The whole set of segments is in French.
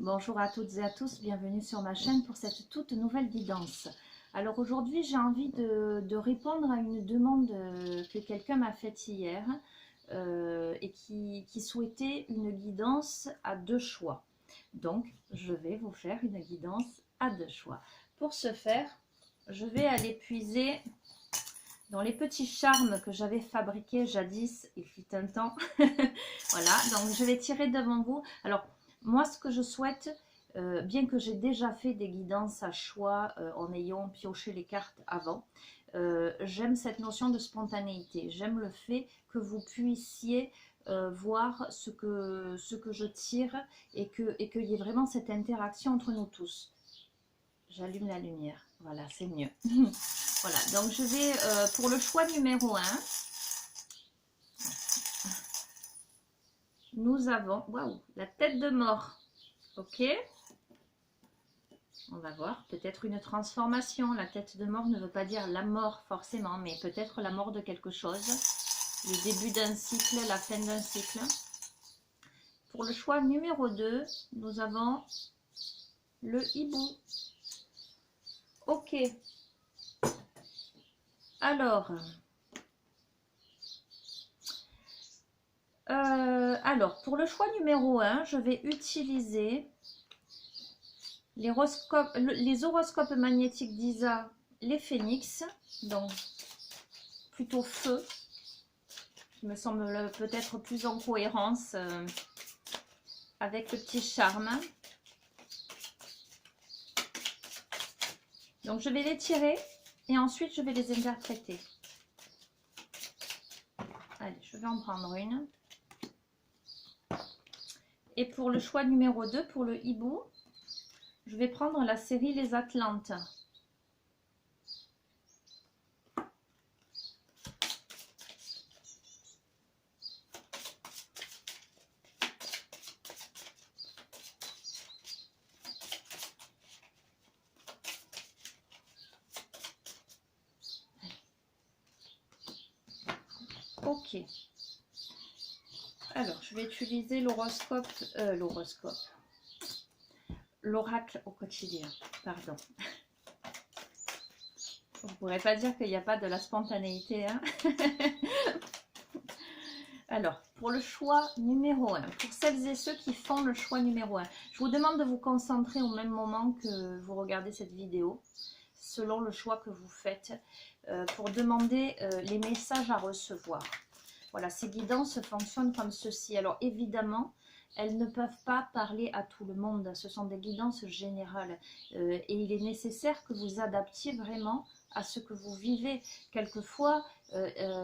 Bonjour à toutes et à tous, bienvenue sur ma chaîne pour cette toute nouvelle guidance. Alors aujourd'hui j'ai envie de répondre à une demande que quelqu'un m'a faite hier et qui souhaitait une guidance à deux choix. Donc je vais vous faire une guidance à deux choix. Pour ce faire, je vais aller puiser dans les petits charmes que j'avais fabriqués jadis, il fut un temps. Voilà, donc je vais tirer devant vous. Alors, moi, ce que je souhaite, bien que j'ai déjà fait des guidances à choix en ayant pioché les cartes avant, j'aime cette notion de spontanéité. J'aime le fait que vous puissiez voir ce que je tire et qu'il y ait vraiment cette interaction entre nous tous. J'allume la lumière. Voilà, c'est mieux. Voilà, donc je vais pour le choix numéro 1. Nous avons, waouh, la tête de mort. Ok. On va voir, peut-être une transformation. La tête de mort ne veut pas dire la mort forcément, mais peut-être la mort de quelque chose. Le début d'un cycle, la fin d'un cycle. Pour le choix numéro 2, nous avons le hibou. Ok. Alors, pour le choix numéro 1, je vais utiliser les horoscopes magnétiques d'Isa, les phénix, donc plutôt feu, qui me semble peut-être plus en cohérence avec le petit charme. Donc je vais les tirer et ensuite je vais les interpréter. Allez, je vais en prendre une. Et pour le choix numéro 2, pour le hibou, je vais prendre la série Les Atlantes. Ok. Alors, je vais utiliser l'oracle au quotidien, pardon. Vous ne pourrez pas dire qu'il n'y a pas de la spontanéité, hein. Alors, pour le choix numéro 1, pour celles et ceux qui font le choix numéro 1, je vous demande de vous concentrer au même moment que vous regardez cette vidéo, selon le choix que vous faites, pour demander les messages à recevoir. Voilà, ces guidances fonctionnent comme ceci. Alors évidemment, elles ne peuvent pas parler à tout le monde. Ce sont des guidances générales. Et il est nécessaire que vous adaptiez vraiment à ce que vous vivez. Quelquefois,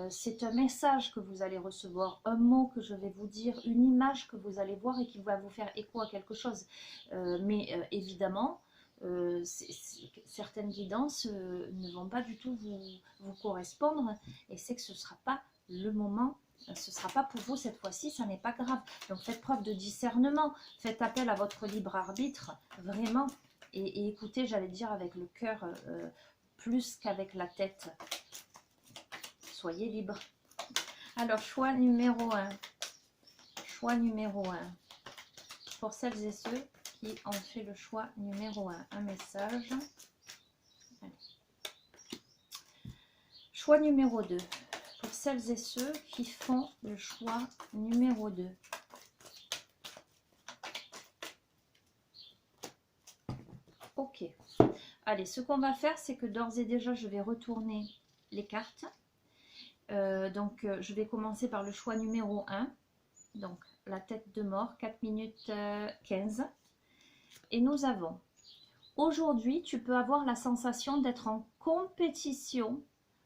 c'est un message que vous allez recevoir, un mot que je vais vous dire, une image que vous allez voir et qui va vous faire écho à quelque chose. Mais évidemment, certaines guidances ne vont pas du tout vous correspondre et c'est que ce ne sera pas le moment, ce ne sera pas pour vous cette fois-ci, ça n'est pas grave. Donc faites preuve de discernement, faites appel à votre libre arbitre, vraiment, et écoutez, j'allais dire avec le cœur plus qu'avec la tête. Soyez libre. Alors, choix numéro 1. Choix numéro 1. Pour celles et ceux qui ont fait le choix numéro 1. Un message. Allez. Choix numéro 2. Pour celles et ceux qui font le choix numéro 2. Ok. Allez, ce qu'on va faire, c'est que d'ores et déjà, je vais retourner les cartes. Je vais commencer par le choix numéro 1. Donc, la tête de mort, 4 minutes 15. Et nous avons, aujourd'hui, tu peux avoir la sensation d'être en compétition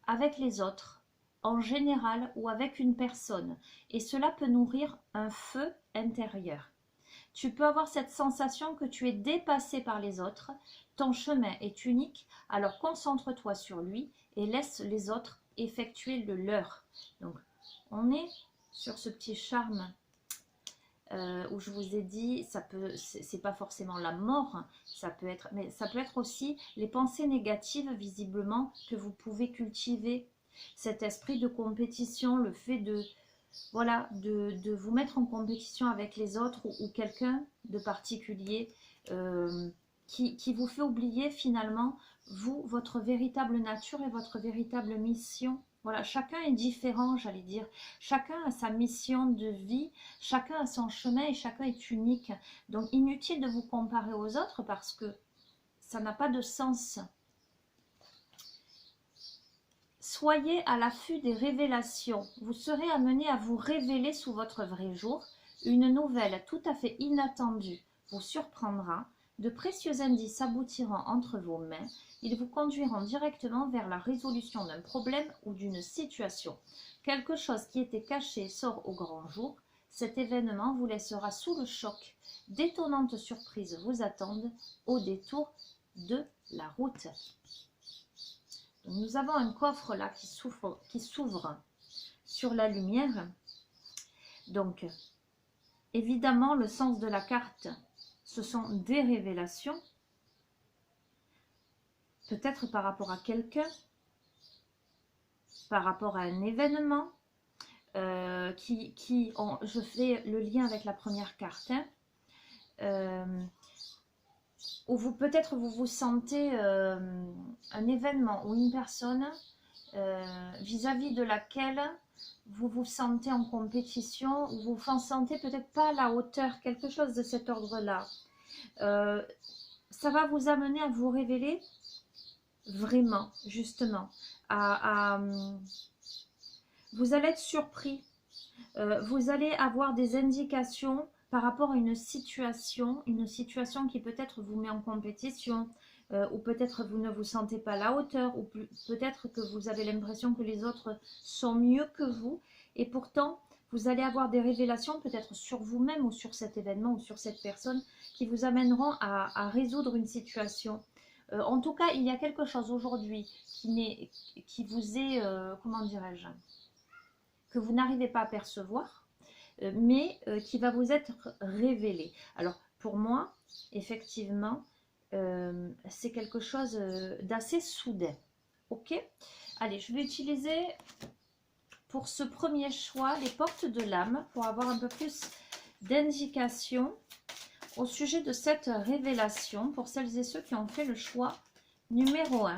avec les autres, en général, ou avec une personne. Et cela peut nourrir un feu intérieur. Tu peux avoir cette sensation que tu es dépassé par les autres. Ton chemin est unique, alors concentre-toi sur lui et laisse les autres effectuer le leur. Donc, on est sur ce petit charme où je vous ai dit, c'est pas forcément la mort, hein, ça peut être, mais ça peut être aussi les pensées négatives visiblement que vous pouvez cultiver. Cet esprit de compétition, le fait voilà, de vous mettre en compétition avec les autres ou quelqu'un de particulier qui vous fait oublier finalement, vous, votre véritable nature et votre véritable mission. Voilà, chacun est différent, j'allais dire. Chacun a sa mission de vie, chacun a son chemin et chacun est unique. Donc, inutile de vous comparer aux autres parce que ça n'a pas de sens. Soyez à l'affût des révélations. Vous serez amené à vous révéler sous votre vrai jour. Une nouvelle tout à fait inattendue vous surprendra. De précieux indices aboutiront entre vos mains. Ils vous conduiront directement vers la résolution d'un problème ou d'une situation. Quelque chose qui était caché sort au grand jour. Cet événement vous laissera sous le choc. D'étonnantes surprises vous attendent au détour de la route. Donc, nous avons un coffre là qui s'ouvre sur la lumière. Donc, évidemment, le sens de la carte, ce sont des révélations, peut-être par rapport à quelqu'un, par rapport à un événement, je fais le lien avec la première carte, où peut-être vous vous sentez un événement ou une personne vis-à-vis de laquelle vous vous sentez en compétition, ou vous vous sentez peut-être pas à la hauteur, quelque chose de cet ordre-là. Ça va vous amener à vous révéler vraiment, justement. Vous allez être surpris. Vous allez avoir des indications par rapport à une situation qui peut-être vous met en compétition, ou peut-être vous ne vous sentez pas à la hauteur, ou peut-être que vous avez l'impression que les autres sont mieux que vous, et pourtant vous allez avoir des révélations peut-être sur vous-même ou sur cet événement ou sur cette personne qui vous amèneront à résoudre une situation. En tout cas, il y a quelque chose aujourd'hui qui vous est, comment dirais-je, que vous n'arrivez pas à percevoir, mais qui va vous être révélé. Alors, pour moi, effectivement, c'est quelque chose d'assez soudain. Ok ? Allez, je vais utiliser pour ce premier choix les portes de l'âme pour avoir un peu plus d'indications au sujet de cette révélation pour celles et ceux qui ont fait le choix numéro 1.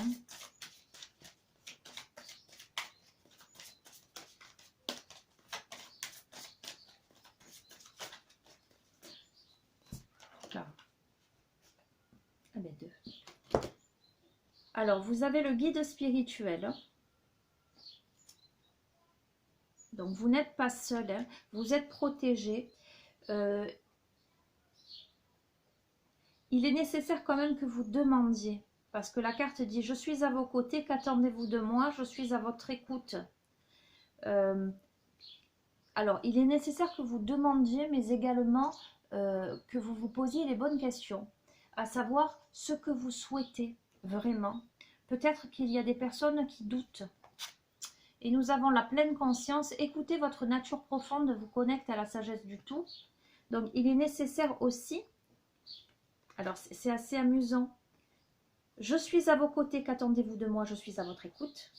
Alors, vous avez le guide spirituel. Donc, vous n'êtes pas seul, hein, vous êtes protégé. Il est nécessaire quand même que vous demandiez. Parce que la carte dit « Je suis à vos côtés, qu'attendez-vous de moi? Je suis à votre écoute. » Alors, il est nécessaire que vous demandiez, mais également que vous vous posiez les bonnes questions. À savoir ce que vous souhaitez vraiment. Peut-être qu'il y a des personnes qui doutent. Et nous avons la pleine conscience. Écoutez, votre nature profonde vous connecte à la sagesse du tout. Donc, il est nécessaire aussi, alors c'est assez amusant, je suis à vos côtés, qu'attendez-vous de moi? Je suis à votre écoute.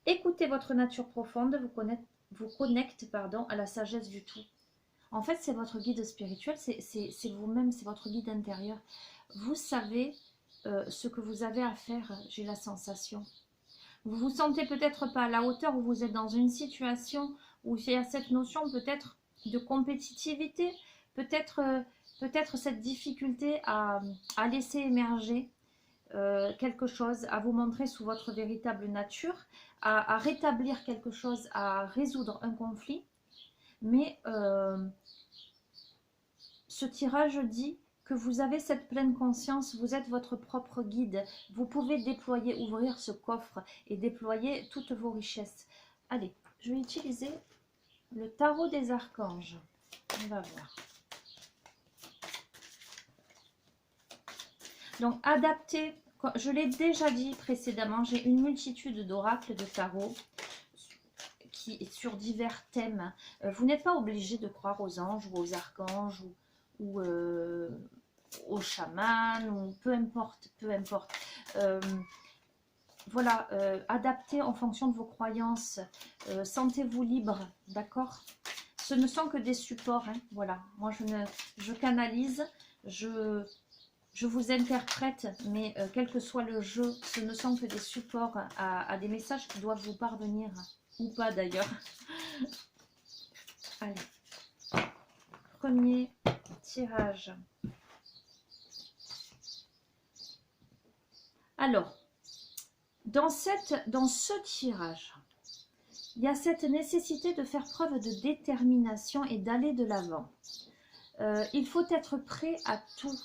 Écoutez votre nature profonde, vous connecte à la sagesse du tout. En fait, c'est votre guide spirituel, c'est vous-même, c'est votre guide intérieur. Vous savez ce que vous avez à faire, j'ai la sensation. Vous vous sentez peut-être pas à la hauteur, où vous êtes dans une situation où il y a cette notion peut-être de compétitivité, peut-être cette difficulté à laisser émerger quelque chose, à vous montrer sous votre véritable nature, à rétablir quelque chose, à résoudre un conflit. Mais ce tirage dit que vous avez cette pleine conscience, vous êtes votre propre guide. Vous pouvez déployer, ouvrir ce coffre et déployer toutes vos richesses. Allez, je vais utiliser le tarot des archanges. On va voir. Donc, adaptez, je l'ai déjà dit précédemment, j'ai une multitude d'oracles de tarot qui est sur divers thèmes. Vous n'êtes pas obligé de croire aux anges ou aux archanges ou aux chamans, ou peu importe. voilà, adaptez en fonction de vos croyances, sentez-vous libre, d'accord? Ce ne sont que des supports, hein, voilà. Moi, je canalise, je vous interprète, mais quel que soit le jeu, ce ne sont que des supports à des messages qui doivent vous parvenir, ou pas d'ailleurs. Allez, premier tirage. Alors, dans ce tirage, il y a cette nécessité de faire preuve de détermination et d'aller de l'avant. Il faut être prêt à tout.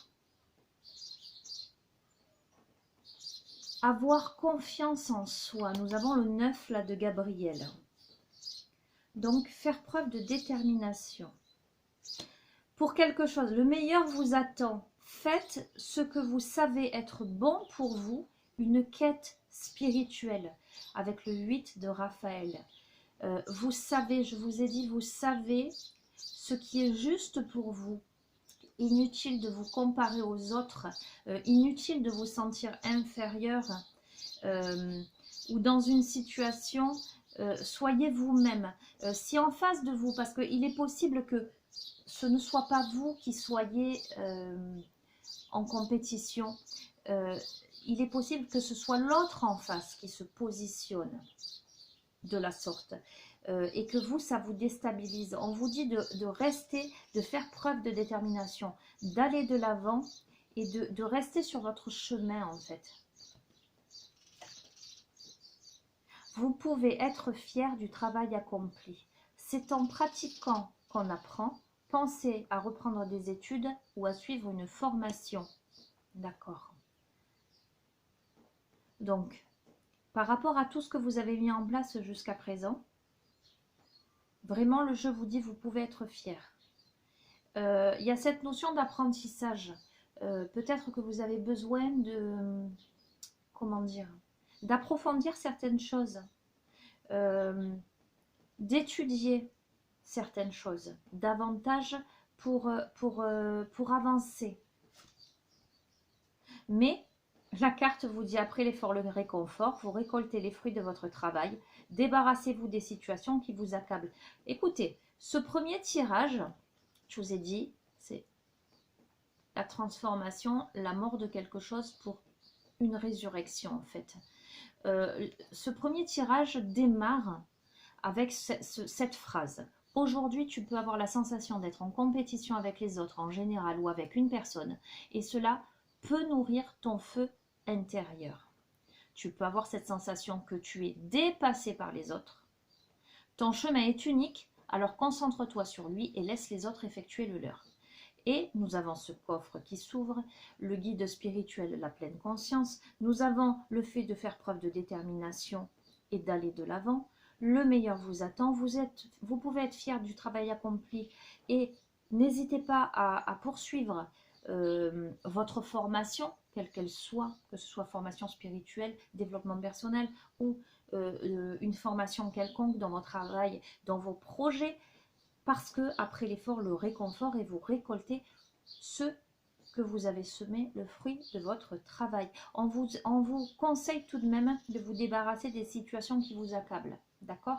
Avoir confiance en soi. Nous avons le 9 là de Gabriel. Donc, faire preuve de détermination. Pour quelque chose, le meilleur vous attend. Faites ce que vous savez être bon pour vous, une quête spirituelle, avec le 8 de Raphaël. Vous savez, je vous ai dit, vous savez ce qui est juste pour vous. Inutile de vous comparer aux autres, inutile de vous sentir inférieur ou dans une situation, soyez vous-même. Si en face de vous, parce qu'il est possible que ce ne soit pas vous qui soyez en compétition, il est possible que ce soit l'autre en face qui se positionne de la sorte. Et que vous, ça vous déstabilise. On vous dit de rester, de faire preuve de détermination, d'aller de l'avant et de rester sur votre chemin en fait. Vous pouvez être fier du travail accompli. C'est en pratiquant qu'on apprend. Pensez à reprendre des études ou à suivre une formation. D'accord. Donc, par rapport à tout ce que vous avez mis en place jusqu'à présent, vraiment, le jeu vous dit, vous pouvez être fier. Il y a cette notion d'apprentissage. Peut-être que vous avez besoin de, comment dire, d'approfondir certaines choses, d'étudier certaines choses, davantage pour avancer. Mais la carte vous dit, après l'effort, le réconfort, vous récoltez les fruits de votre travail, débarrassez-vous des situations qui vous accablent. Écoutez, ce premier tirage, je vous ai dit, c'est la transformation, la mort de quelque chose pour une résurrection en fait. Ce premier tirage démarre avec cette phrase. Aujourd'hui, tu peux avoir la sensation d'être en compétition avec les autres en général ou avec une personne, et cela peut nourrir ton feu intérieur. Tu peux avoir cette sensation que tu es dépassé par les autres. Ton chemin est unique, alors concentre-toi sur lui et laisse les autres effectuer le leur. Et nous avons ce coffre qui s'ouvre, le guide spirituel, la pleine conscience. Nous avons le fait de faire preuve de détermination et d'aller de l'avant. Le meilleur vous attend. Vous pouvez être fier du travail accompli et n'hésitez pas à poursuivre votre formation, quelle qu'elle soit, que ce soit formation spirituelle, développement personnel ou une formation quelconque dans votre travail, dans vos projets, parce que après l'effort, le réconfort, et vous récoltez ce que vous avez semé, le fruit de votre travail. On vous conseille tout de même de vous débarrasser des situations qui vous accablent. D'accord?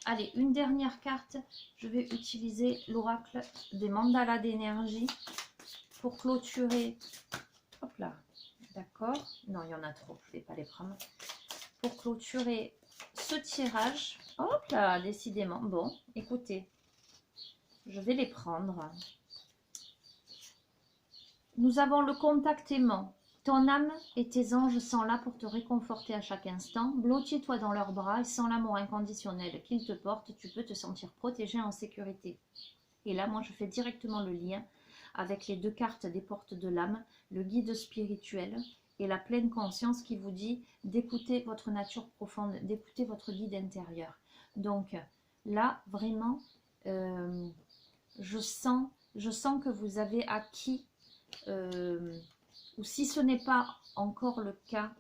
Allez, une dernière carte. Je vais utiliser l'oracle des mandalas d'énergie pour clôturer. Hop là. D'accord? Non, il y en a trop. Je ne vais pas les prendre. Pour clôturer ce tirage. Hop là, décidément. Bon, écoutez. Je vais les prendre. Nous avons le contact aimant. Ton âme et tes anges sont là pour te réconforter à chaque instant. Blottis-toi dans leurs bras et sans l'amour inconditionnel qu'ils te portent, tu peux te sentir protégé en sécurité. Et là, moi, je fais directement le lien avec les deux cartes des portes de l'âme, le guide spirituel et la pleine conscience qui vous dit d'écouter votre nature profonde, d'écouter votre guide intérieur. Donc là, vraiment, je sens que vous avez acquis, ou si ce n'est pas encore le cas,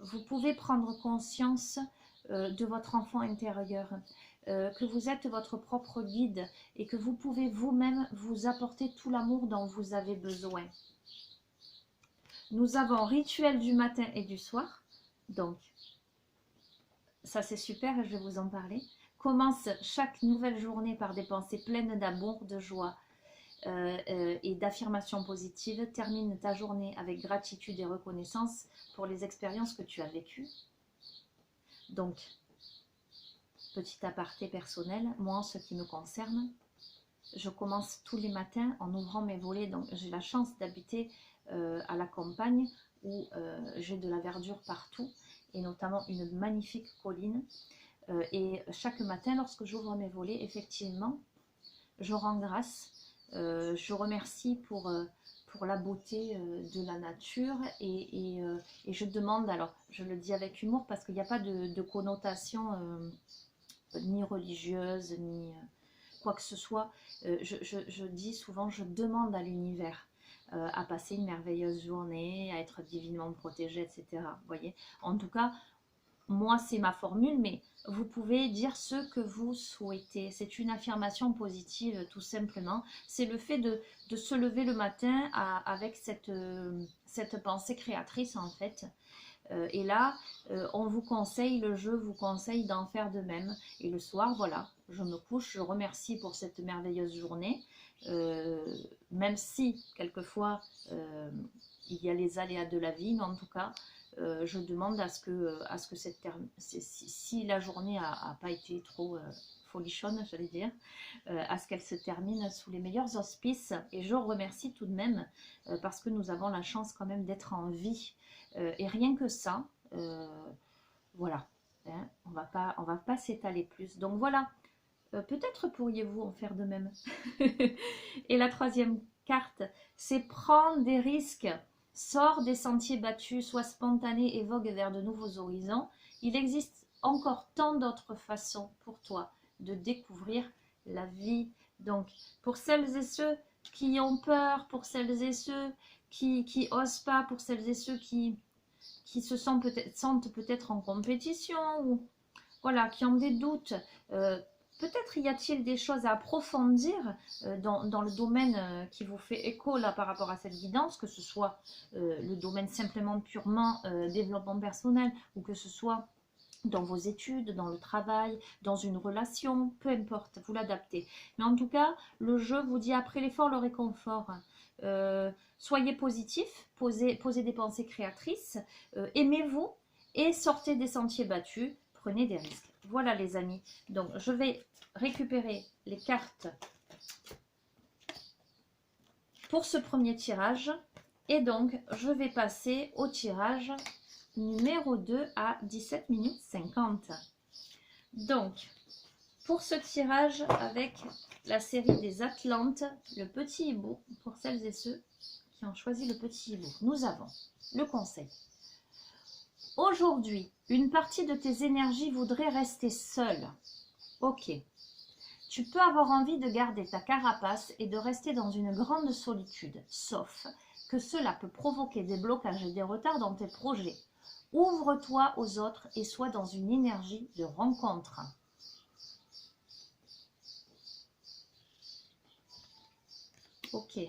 vous pouvez prendre conscience de votre enfant intérieur, que vous êtes votre propre guide et que vous pouvez vous-même vous apporter tout l'amour dont vous avez besoin. Nous avons rituel du matin et du soir, donc ça c'est super et je vais vous en parler. Commence chaque nouvelle journée par des pensées pleines d'amour, de joie et d'affirmations positives. Termine ta journée avec gratitude et reconnaissance pour les expériences que tu as vécues. Donc, petit aparté personnel, moi en ce qui me concerne, je commence tous les matins en ouvrant mes volets. Donc j'ai la chance d'habiter à la campagne où j'ai de la verdure partout et notamment une magnifique colline. Et chaque matin, lorsque j'ouvre mes volets, effectivement, je rends grâce. Je remercie pour la beauté de la nature et je demande, alors je le dis avec humour parce qu'il n'y a pas de connotation ni religieuse, ni quoi que ce soit. Je dis souvent, je demande à l'univers à passer une merveilleuse journée, à être divinement protégé, etc. Vous voyez, en tout cas, moi c'est ma formule, mais vous pouvez dire ce que vous souhaitez. C'est une affirmation positive tout simplement. C'est le fait de se lever le matin avec cette pensée créatrice en fait. Et là, on vous conseille, le jeu vous conseille d'en faire de même. Et le soir, voilà, je me couche, je remercie pour cette merveilleuse journée. Même si, quelquefois, il y a les aléas de la vie, mais en tout cas, je demande à ce que si la journée n'a pas été trop folichonne, j'allais dire, à ce qu'elle se termine sous les meilleurs auspices. Et je remercie tout de même, parce que nous avons la chance quand même d'être en vie. Et rien que ça, voilà, hein, on va pas s'étaler plus. Donc voilà, peut-être pourriez-vous en faire de même. Et la troisième carte, c'est prendre des risques. Sors des sentiers battus, sois spontané et vogue vers de nouveaux horizons. Il existe encore tant d'autres façons pour toi de découvrir la vie. Donc, pour celles et ceux qui ont peur, pour celles et ceux qui osent pas, pour celles et ceux qui se sentent peut-être en compétition, ou voilà, qui ont des doutes, peut-être y a-t-il des choses à approfondir dans le domaine qui vous fait écho là par rapport à cette guidance, que ce soit le domaine simplement purement développement personnel, ou que ce soit dans vos études, dans le travail, dans une relation, peu importe, vous l'adaptez. Mais en tout cas, le jeu vous dit après l'effort, le réconfort. Soyez positif, posez des pensées créatrices, aimez-vous et sortez des sentiers battus, prenez des risques. Voilà les amis, donc je vais récupérer les cartes pour ce premier tirage et donc je vais passer au tirage numéro 2 à 17 minutes 50. Donc, pour ce tirage avec la série des Atlantes, le petit hibou, pour celles et ceux qui ont choisi le petit hibou, nous avons le conseil. Aujourd'hui, une partie de tes énergies voudrait rester seule. Ok. Tu peux avoir envie de garder ta carapace et de rester dans une grande solitude, sauf que cela peut provoquer des blocages et des retards dans tes projets. Ouvre-toi aux autres et sois dans une énergie de rencontre. Ok.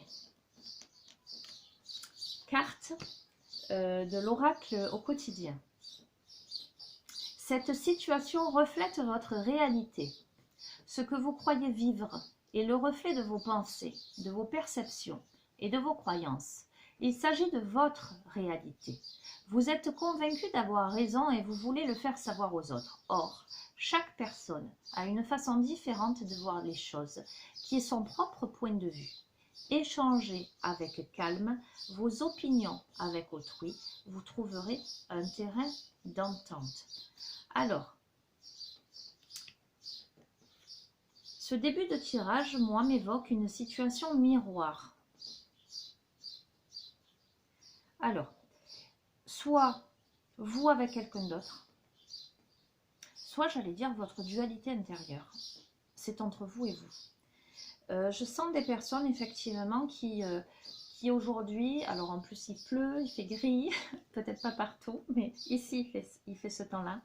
Carte de l'oracle au quotidien. Cette situation reflète votre réalité. Ce que vous croyez vivre est le reflet de vos pensées, de vos perceptions et de vos croyances. Il s'agit de votre réalité. Vous êtes convaincu d'avoir raison et vous voulez le faire savoir aux autres. Or, chaque personne a une façon différente de voir les choses, qui est son propre point de vue. Échangez avec calme vos opinions avec autrui, vous trouverez un terrain d'entente. Alors, ce début de tirage, moi, m'évoque une situation miroir. Alors, soit vous avec quelqu'un d'autre, soit j'allais dire votre dualité intérieure. C'est entre vous et vous. Je sens des personnes effectivement qui aujourd'hui, alors en plus il pleut, il fait gris, peut-être pas partout, mais ici il fait ce temps-là.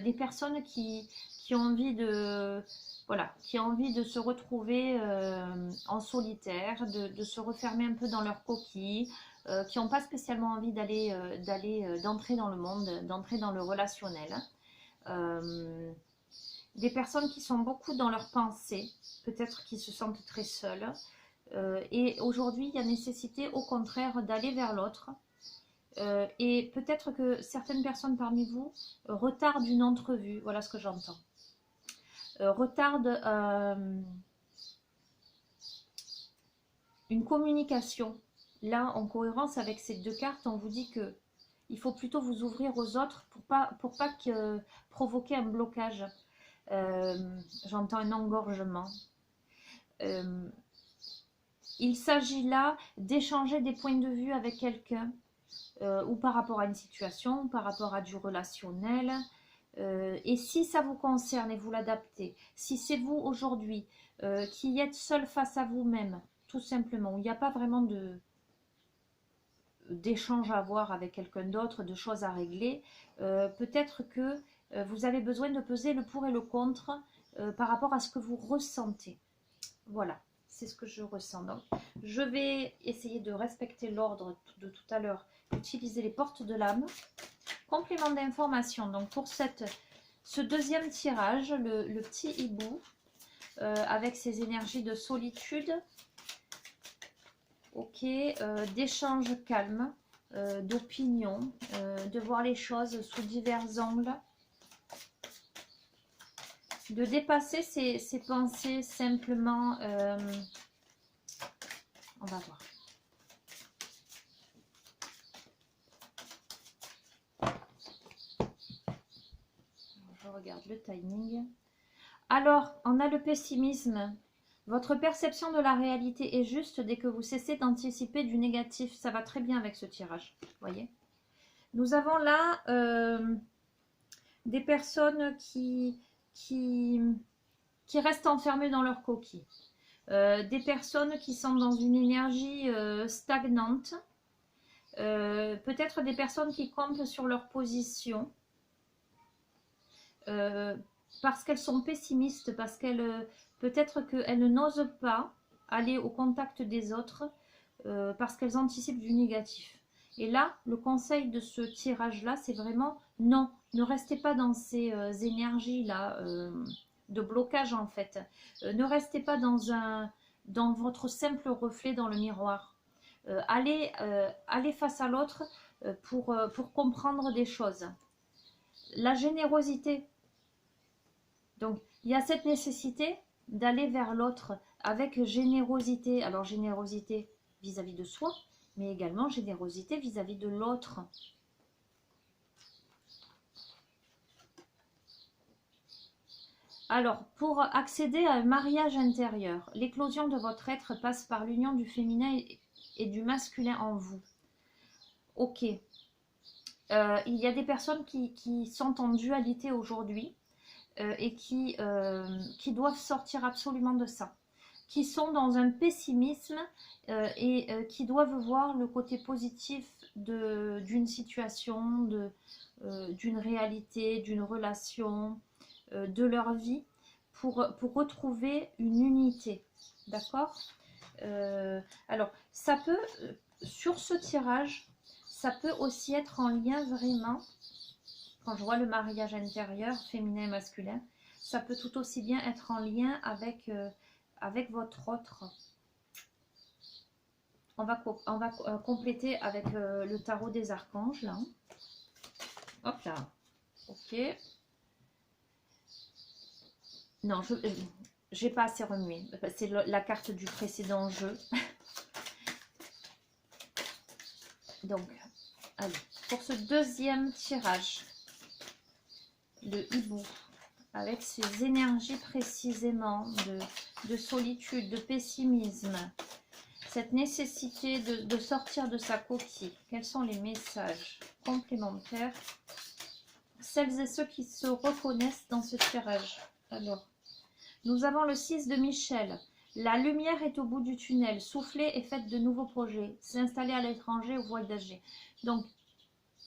Des personnes qui ont envie de... Voilà, qui ont envie de se retrouver en solitaire, de se refermer un peu dans leur coquille, qui n'ont pas spécialement envie d'entrer dans le monde, d'entrer dans le relationnel. Des personnes qui sont beaucoup dans leurs pensées, peut-être qui se sentent très seules. Et aujourd'hui, il y a nécessité au contraire d'aller vers l'autre. Et peut-être que certaines personnes parmi vous retardent une entrevue, voilà ce que j'entends. Retardent une communication. Là, en cohérence avec ces deux cartes, on vous dit que il faut plutôt vous ouvrir aux autres pour pas provoquer un blocage. J'entends un engorgement. Il s'agit là d'échanger des points de vue avec quelqu'un, ou par rapport à une situation, ou par rapport à du relationnel. Et si ça vous concerne et vous l'adaptez, si c'est vous aujourd'hui qui êtes seul face à vous-même, tout simplement, où il n'y a pas vraiment d'échange à avoir avec quelqu'un d'autre, de choses à régler, peut-être que vous avez besoin de peser le pour et le contre par rapport à ce que vous ressentez. Voilà, c'est ce que je ressens. Donc, je vais essayer de respecter l'ordre de tout à l'heure, utiliser les portes de l'âme. Complément d'information, donc pour ce deuxième tirage, le petit hibou, avec ses énergies de solitude, ok, d'échange calme, d'opinion, de voir les choses sous divers angles, de dépasser ses pensées simplement, on va voir. Je regarde le timing. Alors, on a le pessimisme. Votre perception de la réalité est juste dès que vous cessez d'anticiper du négatif. Ça va très bien avec ce tirage, vous voyez. Nous avons là des personnes qui restent enfermées dans leur coquille. Des personnes qui sont dans une énergie stagnante. Peut-être des personnes qui campent sur leur position. Parce qu'elles sont pessimistes, parce qu'elles peut-être qu'elles n'osent pas aller au contact des autres, parce qu'elles anticipent du négatif. Et là, le conseil de ce tirage-là, c'est vraiment non, ne restez pas dans ces énergies-là de blocage en fait. Ne restez pas dans votre simple reflet dans le miroir. Allez face à l'autre pour comprendre des choses. La générosité. Donc, il y a cette nécessité d'aller vers l'autre avec générosité. Alors, générosité vis-à-vis de soi, mais également générosité vis-à-vis de l'autre. Alors, pour accéder à un mariage intérieur, l'éclosion de votre être passe par l'union du féminin et du masculin en vous. Ok. Il y a des personnes qui sont en dualité aujourd'hui. Et qui doivent sortir absolument de ça, qui sont dans un pessimisme et qui doivent voir le côté positif d'une situation, d'une réalité, d'une relation, de leur vie, pour retrouver une unité, d'accord. Alors, ça peut, sur ce tirage, ça peut aussi être en lien vraiment. Quand je vois le mariage intérieur, féminin et masculin, ça peut tout aussi bien être en lien avec votre autre. On va compléter avec le tarot des archanges, là. Hop là. Ok. Non, je n'ai pas assez remué. C'est la carte du précédent jeu. Donc, allez, pour ce deuxième tirage, le hibou, avec ses énergies précisément de solitude, de pessimisme, cette nécessité de sortir de sa coquille. Quels sont les messages complémentaires? Celles et ceux qui se reconnaissent dans ce tirage. Alors, nous avons le 6 de Michel. La lumière est au bout du tunnel. Soufflez et faites de nouveaux projets. S'installer à l'étranger ou voyager. Donc,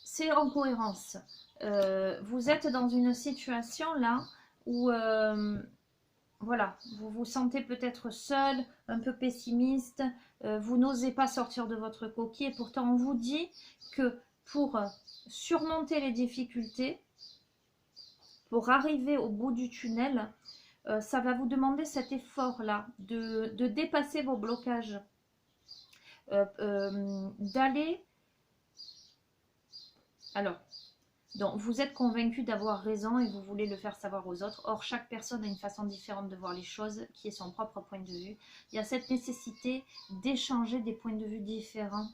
c'est en cohérence. Vous êtes dans une situation là où voilà, vous vous sentez peut-être seul, un peu pessimiste, vous n'osez pas sortir de votre coquille et pourtant on vous dit que pour surmonter les difficultés, pour arriver au bout du tunnel, ça va vous demander cet effort-là, de dépasser vos blocages, d'aller... Alors, donc vous êtes convaincu d'avoir raison et vous voulez le faire savoir aux autres. Or, chaque personne a une façon différente de voir les choses, qui est son propre point de vue. Il y a cette nécessité d'échanger des points de vue différents,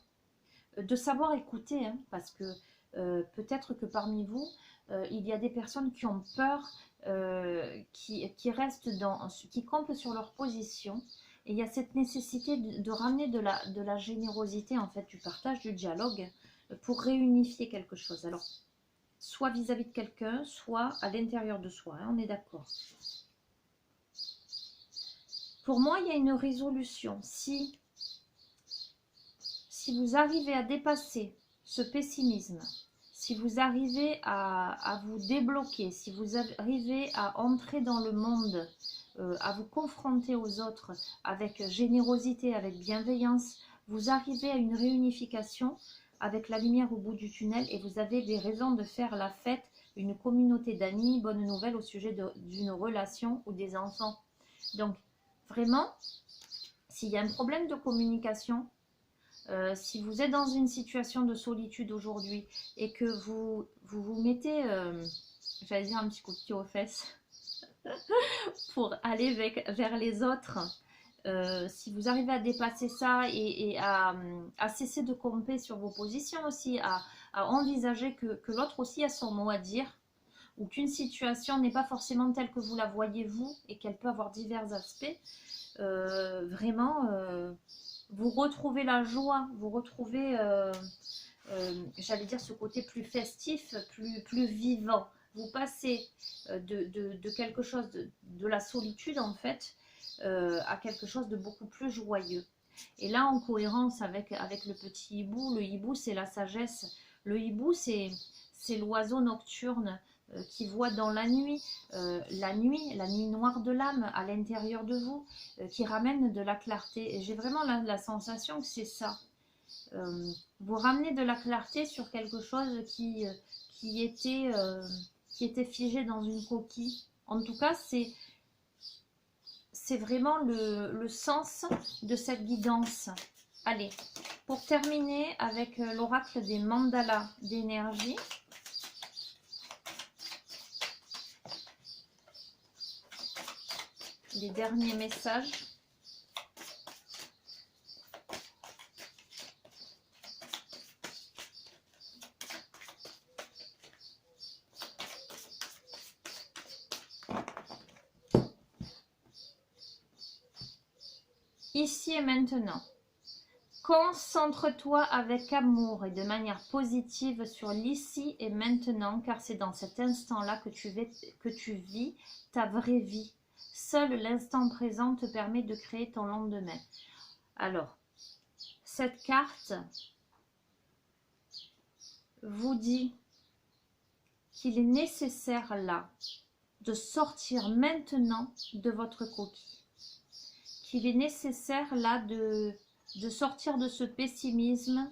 de savoir écouter, hein, parce que peut-être que parmi vous, il y a des personnes qui ont peur, qui restent qui campent sur leur position. Et il y a cette nécessité de ramener de la générosité, en fait, du partage, du dialogue, pour réunifier quelque chose. Alors, soit vis-à-vis de quelqu'un, soit à l'intérieur de soi, hein, on est d'accord. Pour moi, il y a une résolution. Si vous arrivez à dépasser ce pessimisme, si vous arrivez à vous débloquer, si vous arrivez à entrer dans le monde, à vous confronter aux autres avec générosité, avec bienveillance, vous arrivez à une réunification avec la lumière au bout du tunnel et vous avez des raisons de faire la fête, une communauté d'amis, bonne nouvelle au sujet d'une relation ou des enfants. Donc, vraiment, s'il y a un problème de communication, si vous êtes dans une situation de solitude aujourd'hui et que vous mettez, j'allais dire un petit coup de pied aux fesses, pour aller vers les autres, si vous arrivez à dépasser ça et à cesser de camper sur vos positions aussi, à envisager que l'autre aussi a son mot à dire, ou qu'une situation n'est pas forcément telle que vous la voyez vous et qu'elle peut avoir divers aspects, vraiment, vous retrouvez la joie, vous retrouvez, j'allais dire, ce côté plus festif, plus vivant. Vous passez de quelque chose, de la solitude en fait, à quelque chose de beaucoup plus joyeux. Et là, en cohérence avec le petit hibou, le hibou c'est la sagesse. Le hibou c'est l'oiseau nocturne qui voit dans la nuit la nuit noire de l'âme à l'intérieur de vous, qui ramène de la clarté. Et j'ai vraiment la sensation que c'est ça. Vous ramenez de la clarté sur quelque chose qui était figé dans une coquille. En tout cas, c'est vraiment le sens de cette guidance. Allez, pour terminer avec l'oracle des mandalas d'énergie. Les derniers messages. Ici et maintenant, concentre-toi avec amour et de manière positive sur l'ici et maintenant, car c'est dans cet instant-là que tu vis ta vraie vie. Seul l'instant présent te permet de créer ton lendemain. Alors, cette carte vous dit qu'il est nécessaire là de sortir maintenant de votre coquille. Qu'il est nécessaire là de sortir de ce pessimisme,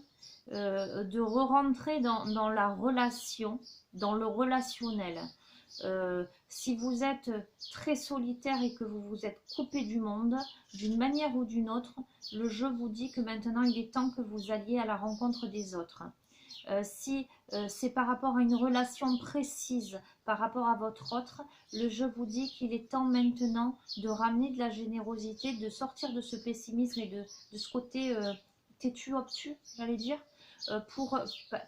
de re-rentrer dans la relation, dans le relationnel. Si vous êtes très solitaire et que vous vous êtes coupé du monde, d'une manière ou d'une autre, le jeu vous dit que maintenant il est temps que vous alliez à la rencontre des autres. Si c'est par rapport à une relation précise, par rapport à votre autre, le jeu vous dit qu'il est temps maintenant de ramener de la générosité, de sortir de ce pessimisme et de ce côté têtu, obtus, j'allais dire,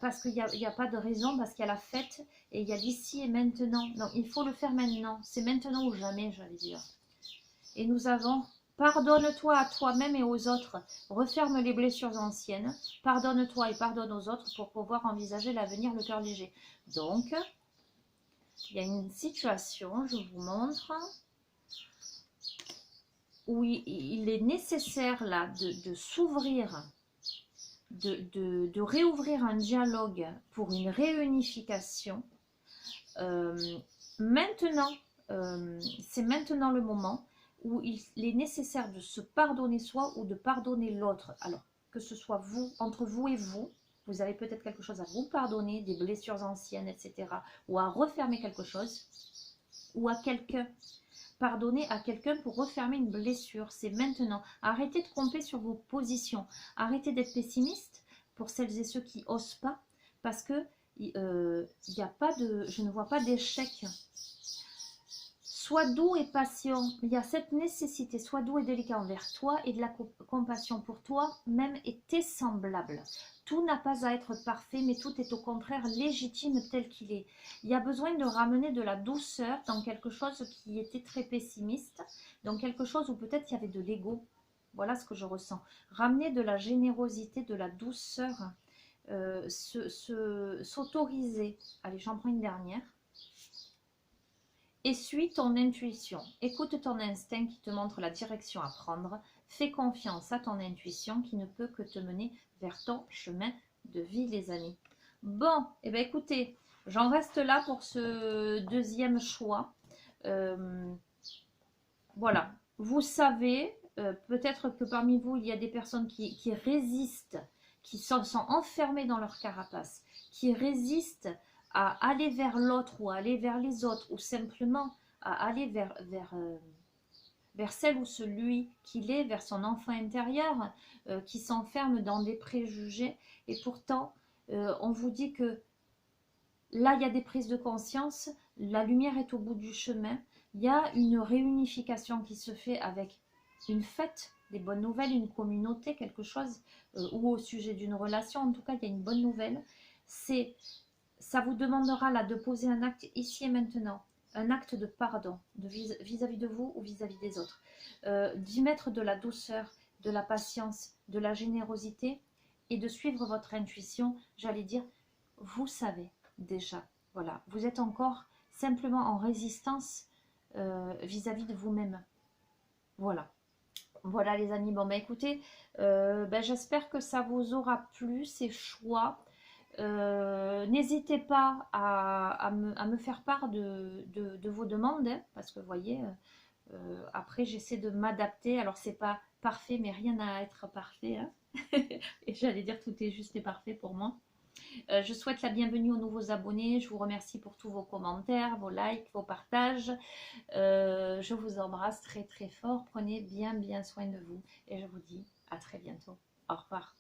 parce qu'il n'y a pas de raison, parce qu'il y a la fête et il y a l'ici et maintenant. Donc il faut le faire maintenant, c'est maintenant ou jamais, j'allais dire. Et nous avons... Pardonne-toi à toi-même et aux autres. Referme les blessures anciennes. Pardonne-toi et pardonne aux autres pour pouvoir envisager l'avenir le cœur léger. Donc, il y a une situation, je vous montre, où il est nécessaire là de s'ouvrir, de réouvrir un dialogue pour une réunification. Maintenant, c'est maintenant le moment où il est nécessaire de se pardonner soi ou de pardonner l'autre. Alors, que ce soit vous, entre vous et vous, Vous avez peut-être quelque chose à vous pardonner, des blessures anciennes, etc. Ou à refermer quelque chose, ou à quelqu'un. Pardonner à quelqu'un pour refermer une blessure, c'est maintenant. Arrêtez de compter sur vos positions. Arrêtez d'être pessimiste pour celles et ceux qui n'osent pas, parce que y a pas de, je ne vois pas d'échec. Sois doux et patient. Il y a cette nécessité. Sois doux et délicat envers toi et de la compassion pour toi-même et tes semblables. Tout n'a pas à être parfait, mais tout est au contraire légitime tel qu'il est. Il y a besoin de ramener de la douceur dans quelque chose qui était très pessimiste, dans quelque chose où peut-être il y avait de l'ego. Voilà ce que je ressens. Ramener de la générosité, de la douceur, s'autoriser. Allez, j'en prends une dernière. Et suis ton intuition. Écoute ton instinct qui te montre la direction à prendre. Fais confiance à ton intuition qui ne peut que te mener vers ton chemin de vie, les amis. Bon, et bien écoutez, j'en reste là pour ce deuxième choix. Voilà, vous savez, peut-être que parmi vous, il y a des personnes qui résistent, qui sont enfermées dans leur carapace, qui résistent à aller vers l'autre ou à aller vers les autres, ou simplement à aller vers celle ou celui qu'il est, vers son enfant intérieur, qui s'enferme dans des préjugés. Et pourtant, on vous dit que là, il y a des prises de conscience, la lumière est au bout du chemin, il y a une réunification qui se fait avec une fête, des bonnes nouvelles, une communauté, quelque chose, ou au sujet d'une relation, en tout cas, il y a une bonne nouvelle. Ça vous demandera là de poser un acte ici et maintenant, un acte de pardon vis-à-vis de vous ou vis-à-vis des autres, d'y mettre de la douceur, de la patience, de la générosité et de suivre votre intuition, j'allais dire, vous savez déjà, voilà, vous êtes encore simplement en résistance vis-à-vis de vous-même, voilà. Voilà les amis, bon bah écoutez, j'espère que ça vous aura plu ces choix. N'hésitez pas à me faire part de vos demandes, hein, parce que vous voyez, après j'essaie de m'adapter, alors c'est pas parfait, mais rien à être parfait, hein. Et j'allais dire tout est juste et parfait pour moi. Je souhaite la bienvenue aux nouveaux abonnés, je vous remercie pour tous vos commentaires, vos likes, vos partages. Je vous embrasse très très fort, prenez bien soin de vous et je vous dis à très bientôt. Au revoir.